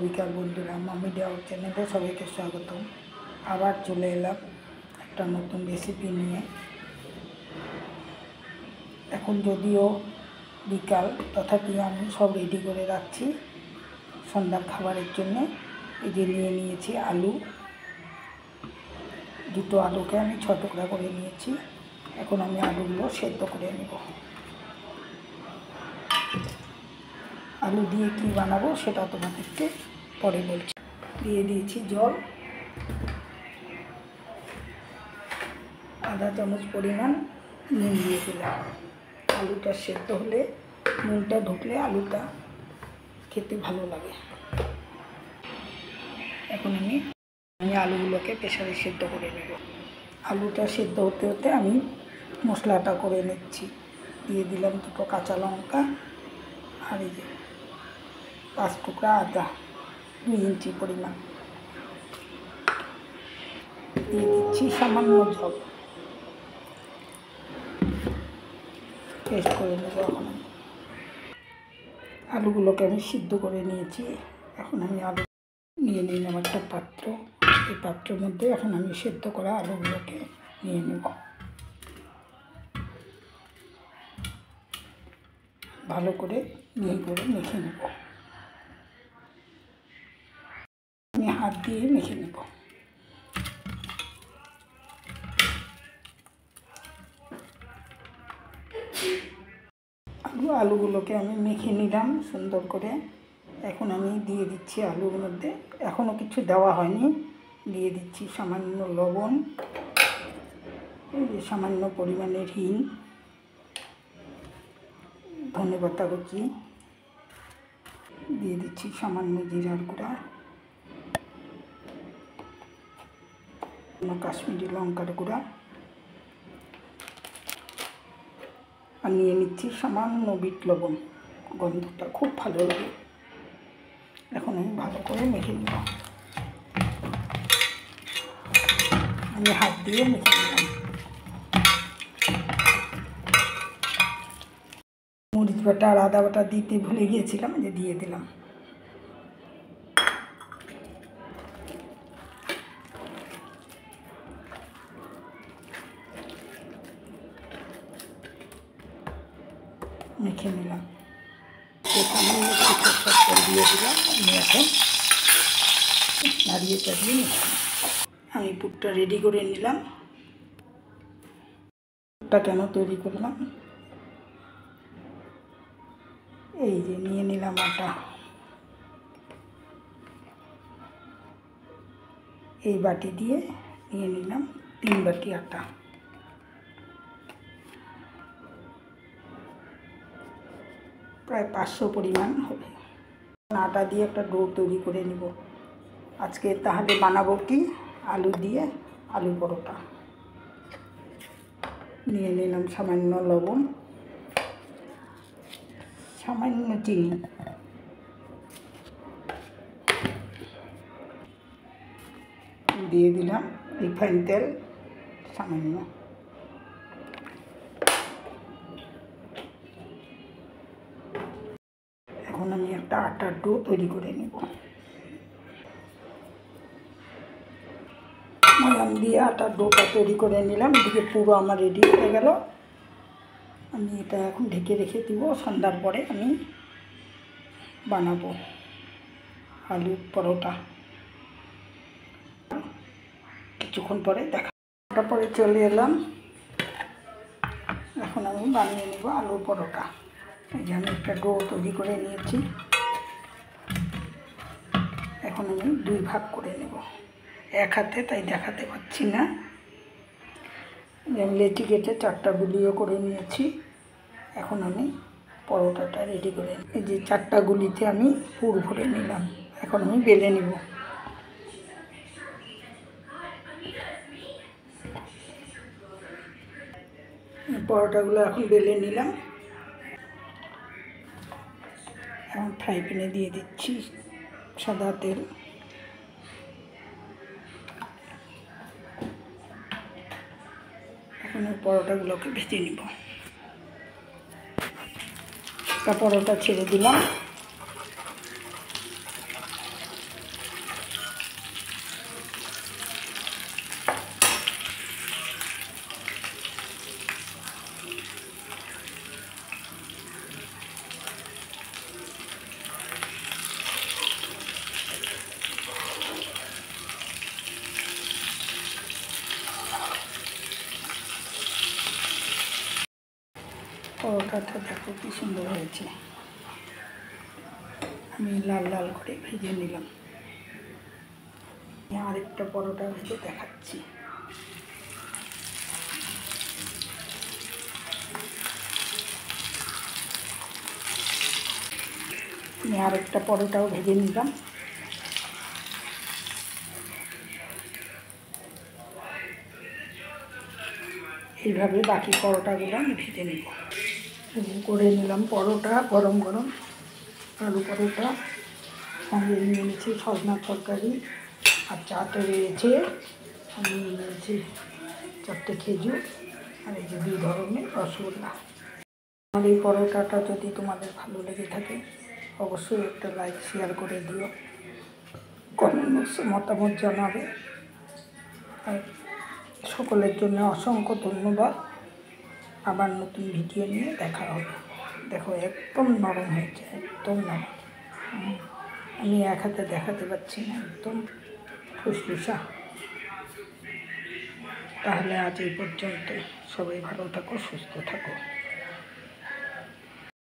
বিকাল বন্ধুরা, mummy doubt চ্যানেলে সবাইকে স্বাগতম। আবার চলে এলাম একটা নতুন রেসিপি নিয়ে। এখন যদিও বিকাল, তথাপি আমি সব রেডি করে রাখছি সন্ধ্যার খাবারের জন্য। এই যে নিয়ে নিয়েছি আলু, দুটো আলুকে আমি 6 টুকরা করে নিয়েছি। এখন আমি আলুগুলো সেদ্ধ করে নেব। আলু দিয়ে কি বানাবো সেটা তোমাদেরকে পরে বলছি। দিয়ে দিয়েছি জল, আধা চামচ পরিমাণ নুন দিয়ে দিলাম। আলুটা সেদ্ধ হলে, নুনটা ঢুকলে আলুটা খেতে ভালো লাগে। এখন আমি আলুগুলোকে প্রেসারে সেদ্ধ করে নেব। আলুটা সেদ্ধ হতে হতে আমি মশলাটা করে নিচ্ছি। দিয়ে দিলাম 2 কাঁচা লঙ্কা, আর এই যে 5 টুকরা আদা, 2 ইঞ্চি পরিমাণ। দিয়ে দিচ্ছি সামান্য জল, পেস্ট করে নেব। এখন আলুগুলোকে আমি সিদ্ধ করে নিয়েছি। এখন আমি আলু নিয়ে নিলাম একটা পাত্র। এই পাত্রের মধ্যে এখন আমি সেদ্ধ করা আলুগুলোকে নিয়ে নেব। ভালো করে মিহি করে মেখে নেব। আমি হাত দিয়ে মেখে নেব। আলুগুলোকে আমি মেখে নিলাম সুন্দর করে। এখন আমি দিয়ে দিচ্ছি আলুর মধ্যে, এখনও কিছু দেওয়া হয়নি, দিয়ে দিচ্ছি সামান্য লবণ, সামান্য পরিমাণের হিং, ধনেপাতা কুচি, দিয়ে দিচ্ছি সামান্য জিরার গুঁড়া, কাশ্মীরি লঙ্কার গুঁড়া, আর নিয়ে নিচ্ছি সামান্য বিট লবণ। গন্ধটা খুব ভালো লাগে। এখন আমি ভালো করে মেখে নেব। আমি হাত দিয়ে মেখে নিলাম। মরিচ বাটা আর আদা বাটা দিতে ভুলে গিয়েছিলাম, যে দিয়ে দিলাম। মেখে নিলাম। দিয়ে দিলাম। আমি এখন নাড়িয়ে চাড়িয়ে আমি পুরটা রেডি করে নিলাম। পুরটা কেন তৈরি করলাম, এই যে নিয়ে নিলাম আটা। এই বাটি দিয়ে নিয়ে নিলাম 3 বাটি আটা। প্রায় 500 পরিমাণ হবে। আটা দিয়ে একটা ডো তৈরি করে নিব। আজকে তাহলে বানাবো কি, আলু দিয়ে আলু পরোটা। নিয়ে নিলাম সামান্য লবণ, সামান্য চিনি, দিয়ে দিলাম রিফাইন তেল সামান্য। এখন আমি একটা আটার ডো তৈরি করে নেব। ময়াম দিয়ে আটার ডোটা তৈরি করে নিলাম। এদিকে পুরো আমার রেডি হয়ে গেল। আমি এটা এখন ঢেকে রেখে দিব। সন্ধ্যার পরে আমি বানাবো আলু পরোটা। কিছুক্ষণ পরে তারপরে চলে এলাম। এখন আমি বানিয়ে নেব আলু পরোটা। এই যে আমি একটা ডো তৈরি করে নিয়েছি। এখন আমি 2 ভাগ করে নেব এক হাতে, তাই দেখাতে পাচ্ছি না। আমি লেচি কেটে 4টা গুলিও করে নিয়েছি। এখন আমি পরোটাটা রেডি করে, এই যে 4টা গুলিতে আমি পুর ভরে নিলাম। এখন আমি বেলে নেব। পরোটাগুলো এখন বেলে নিলাম। এখন ফ্রাই প্যানে দিয়ে দিচ্ছি সাদা তেল। এখন পরোটাগুলোকে ভেজে নিব। একটা পরোটা ছেড়ে দিলাম। পরোটাটা দেখো কি সুন্দর হয়েছে। আমি লাল লাল করে ভেজে নিলাম। আরেকটা পরোটা ভেজে দেখাচ্ছি। আমি আরেকটা পরোটাও ভেজে নিলাম। এইভাবে বাকি পরোটাগুলো আমি ভেজে নেব। করে নিলাম পরোটা, গরম গরম আলু পরোটা। সঙ্গে নিয়ে নিয়েছি সজনার তরকারি, আর চাটে রয়েছে আমি নিয়েছি 4টে খেজুর, আর এই যে 2 ধরনের রসগোল্লা। আমার এই পরোটাটা যদি তোমাদের ভালো লেগে থাকে অবশ্যই একটা লাইক শেয়ার করে দিও, কমেন্ট বক্সে মতামত জানাবে। আর সকলের জন্য অসংখ্য ধন্যবাদ। আবার নতুন ভিডিও নিয়ে দেখা হবে। দেখো একদম নরম হয়েছে, একদম নরম। আমি এক হাতে দেখাতে পারছি না, একদম ফুসফুসা। তাহলে আজ এই পর্যন্ত। সবাই ভালো থাকো, সুস্থ থাকো।